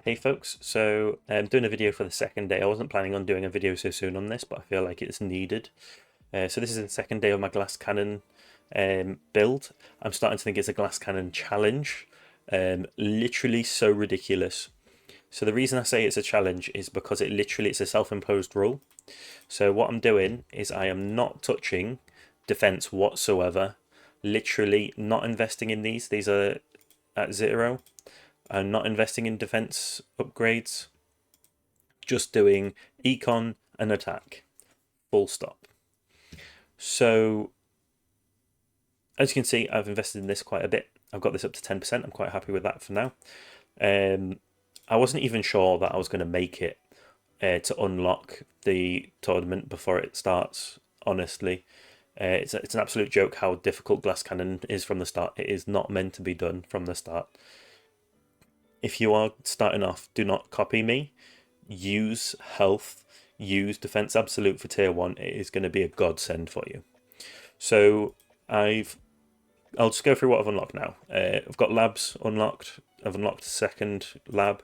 Hey folks, so I'm doing a video for the second day. I wasn't planning on doing a video so soon on this, but I feel like it's needed. So this is the second day of my glass cannon build. I'm starting to think it's a glass cannon challenge. Literally so ridiculous. So the reason I say it's a challenge is because it's a self-imposed rule. So what I'm doing is I am not touching defense whatsoever. Literally not investing in these. These are at 0. I'm not investing in defense upgrades, just doing econ and attack, full stop. So as you can see, I've invested in this quite a bit. I've got this up to 10%. I'm quite happy with that for now. I wasn't even sure that I was going to make it to unlock the tournament before it starts, honestly. It's an absolute joke how difficult glass cannon is from the start. It is not meant to be done from the start. If you are starting off, do not copy me. Use health, use defense absolute for tier 1. It is going to be a godsend for you. So I'll just go through what I've unlocked now. I've got labs unlocked. I've unlocked a second lab.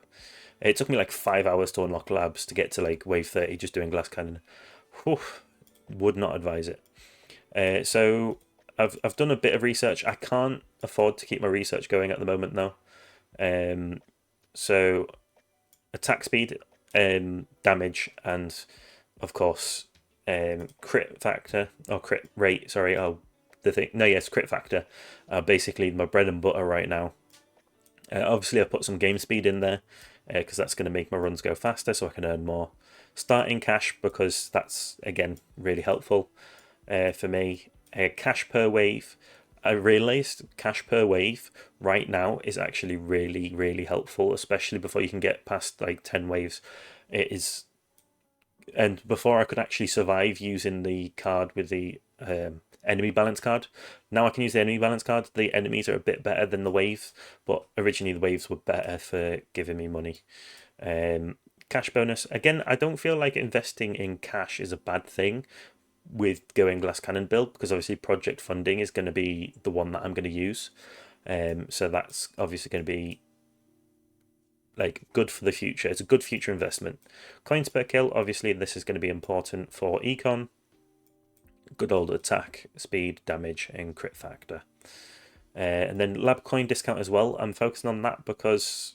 It took me like 5 hours to unlock labs to get to like wave 30 just doing glass cannon. Whew, would not advise it. So I've done a bit of research. I can't afford to keep my research going at the moment though. So attack speed, damage, and of course crit factor or crit rate. Sorry, crit factor. Basically my bread and butter right now. Obviously, I put some game speed in there because that's going to make my runs go faster, so I can earn more starting cash because that's again really helpful for me. Cash per wave. I realized cash per wave right now is actually really, really helpful, especially before you can get past like 10 waves. It is, and before I could actually survive using the card with the enemy balance card. Now I can use the enemy balance card. The enemies are a bit better than the waves, but originally the waves were better for giving me money. Cash bonus. Again, I don't feel like investing in cash is a bad thing with going glass cannon build because obviously project funding is going to be the one that I'm going to use. So that's obviously going to be like good for the future. It's a good future investment. Coins per kill, obviously this is going to be important for econ. Good old attack, speed, damage, and crit factor. And then lab coin discount as well. I'm focusing on that because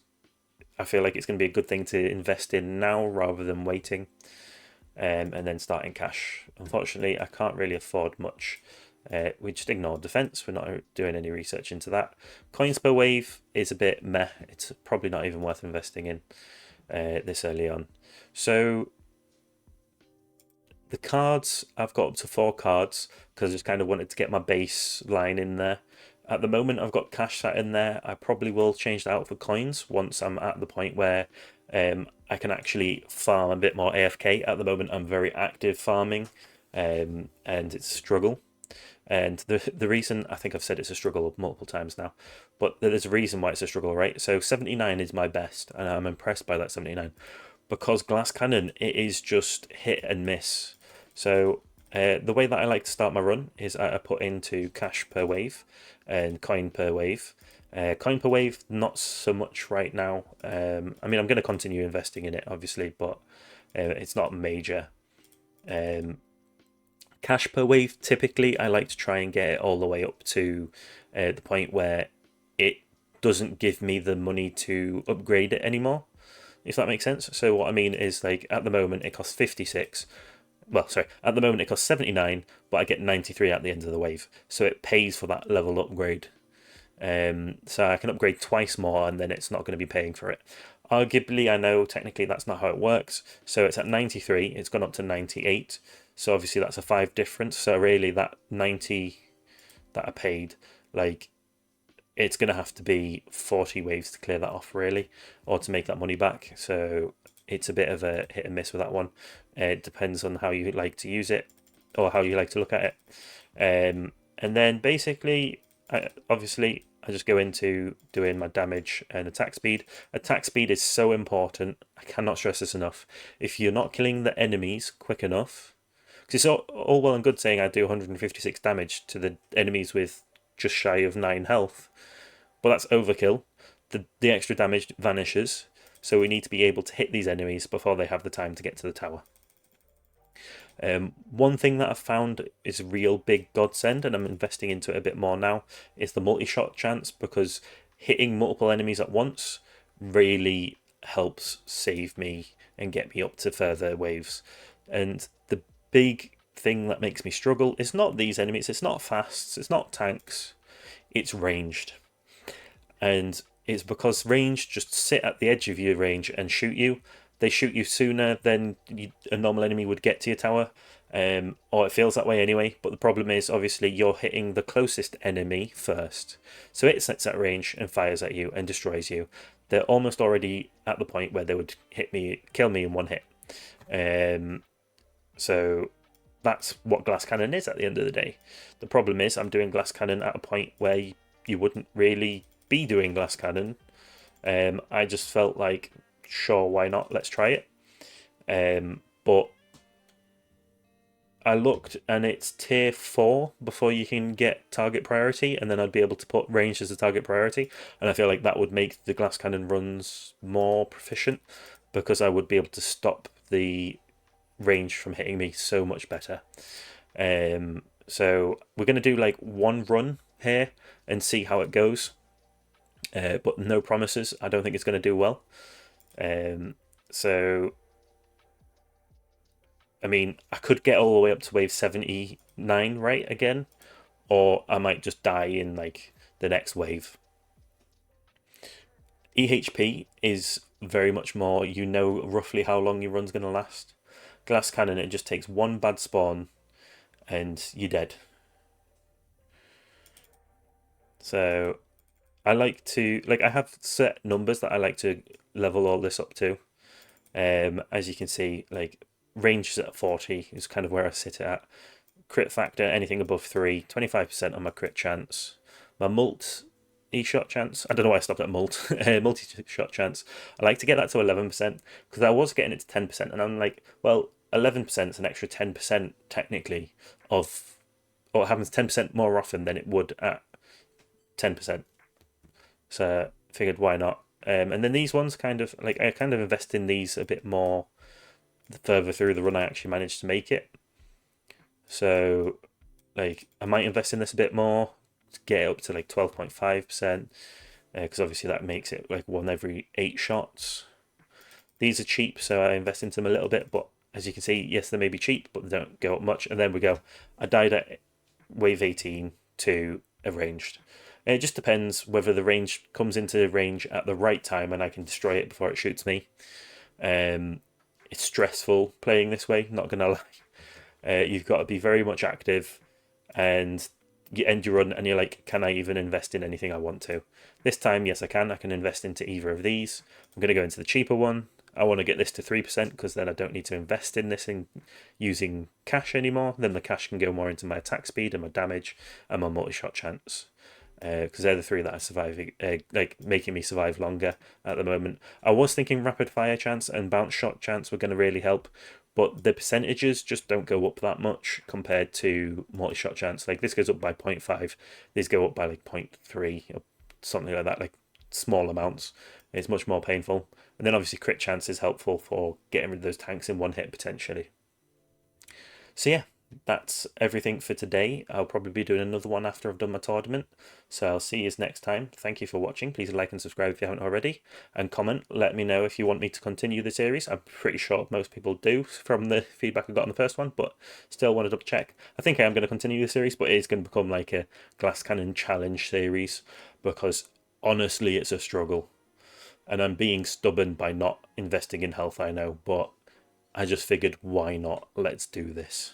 I feel like it's going to be a good thing to invest in now rather than waiting. And then starting cash. Unfortunately, I can't really afford much. We just ignore defense. We're not doing any research into that. Coins per wave is a bit meh. It's probably not even worth investing in this early on. So the cards, I've got up to 4 cards because I just kind of wanted to get my base line in there. At the moment, I've got cash sat in there. I probably will change that out for coins once I'm at the point where I can actually farm a bit more AFK. At the moment, I'm very active farming, and it's a struggle. And the reason, I think I've said it's a struggle multiple times now, but there's a reason why it's a struggle, right? So 79 is my best, and I'm impressed by that 79 because glass cannon, it is just hit and miss. So the way that I like to start my run is I put into cash per wave and coin per wave. Coin per wave, not so much right now. I mean, I'm going to continue investing in it, obviously, but it's not major. Cash per wave, typically, I like to try and get it all the way up to the point where it doesn't give me the money to upgrade it anymore, if that makes sense. So what I mean is, like, at the moment, it costs 56. Well, sorry, at the moment it costs 79, but I get 93 at the end of the wave. So it pays for that level upgrade. So I can upgrade twice more and then it's not going to be paying for it. Arguably, I know technically that's not how it works. So it's at 93, it's gone up to 98. So obviously that's a 5 difference. So really that 90 that I paid, like, it's going to have to be 40 waves to clear that off really, or to make that money back. So it's a bit of a hit and miss with that one. It depends on how you like to use it or how you like to look at it. And then basically, obviously, I just go into doing my damage and attack speed. Attack speed is so important. I cannot stress this enough. If you're not killing the enemies quick enough, because it's all well and good saying I do 156 damage to the enemies with just shy of 9 health, but that's overkill. The extra damage vanishes. So we need to be able to hit these enemies before they have the time to get to the tower. One thing that I've found is a real big godsend, and I'm investing into it a bit more now, is the multi-shot chance, because hitting multiple enemies at once really helps save me and get me up to further waves. And the big thing that makes me struggle is not these enemies, it's not fasts, it's not tanks, it's ranged. And it's because ranged just sit at the edge of your range and shoot you. They shoot you sooner than a normal enemy would get to your tower, or it feels that way anyway. But the problem is, obviously, you're hitting the closest enemy first. So it sits at range and fires at you and destroys you. They're almost already at the point where they would kill me in one hit. So that's what glass cannon is at the end of the day. The problem is I'm doing glass cannon at a point where you wouldn't really be doing glass cannon. I just felt like, sure, why not? Let's try it. But I looked and it's tier 4 before you can get target priority, and then I'd be able to put range as a target priority, and I feel like that would make the glass cannon runs more proficient, because I would be able to stop the range from hitting me so much better. So we're going to do like one run here and see how it goes, but no promises. I don't think it's going to do well. So I mean, I could get all the way up to wave 79 right again, or I might just die in like the next wave. EHP is very much more, you know roughly how long your run's going to last. Glass cannon, it just takes one bad spawn and you're dead. So I like to, like, I have set numbers that I like to level all this up to. As you can see, like, range is at 40 is kind of where I sit at. Crit factor, anything above 3, 25% on my crit chance. My multi-shot chance, I don't know why I stopped at multi-shot chance. I like to get that to 11%, because I was getting it to 10%, and I'm like, well, 11% is an extra 10% technically of, or it happens 10% more often than it would at 10%. So I figured, why not? And then these ones kind of, like, I kind of invest in these a bit more the further through the run I actually managed to make it. So, like, I might invest in this a bit more to get it up to like 12.5%, because obviously that makes it like 1 every 8 shots. These are cheap, so I invest into them a little bit, but as you can see, yes, they may be cheap, but they don't go up much. And then we go, I died at wave 18 to a ranged. And it just depends whether the range comes into range at the right time and I can destroy it before it shoots me. It's stressful playing this way, not gonna lie. You've got to be very much active, and you end your run and you're like, can I even invest in anything I want to? This time, yes, I can. I can invest into either of these. I'm going to go into the cheaper one. I want to get this to 3%, because then I don't need to invest in this in using cash anymore. Then the cash can go more into my attack speed and my damage and my multi-shot chance, because they're the three that are surviving, like making me survive longer at the moment. I was thinking rapid fire chance and bounce shot chance were going to really help, but the percentages just don't go up that much compared to multi-shot chance. Like, this goes up by 0.5, these go up by like 0.3 or something like that, like small amounts. It's much more painful. And then obviously crit chance is helpful for getting rid of those tanks in one hit potentially. So yeah, that's everything for today. I'll probably be doing another one after I've done my tournament. So I'll see you next time. Thank you for watching. Please like and subscribe if you haven't already. And comment. Let me know if you want me to continue the series. I'm pretty sure most people do from the feedback I got on the first one, but still wanted to double check. I think I am going to continue the series, but it is going to become like a glass cannon challenge series, because honestly it's a struggle. And I'm being stubborn by not investing in health, I know, but I just figured, why not? Let's do this.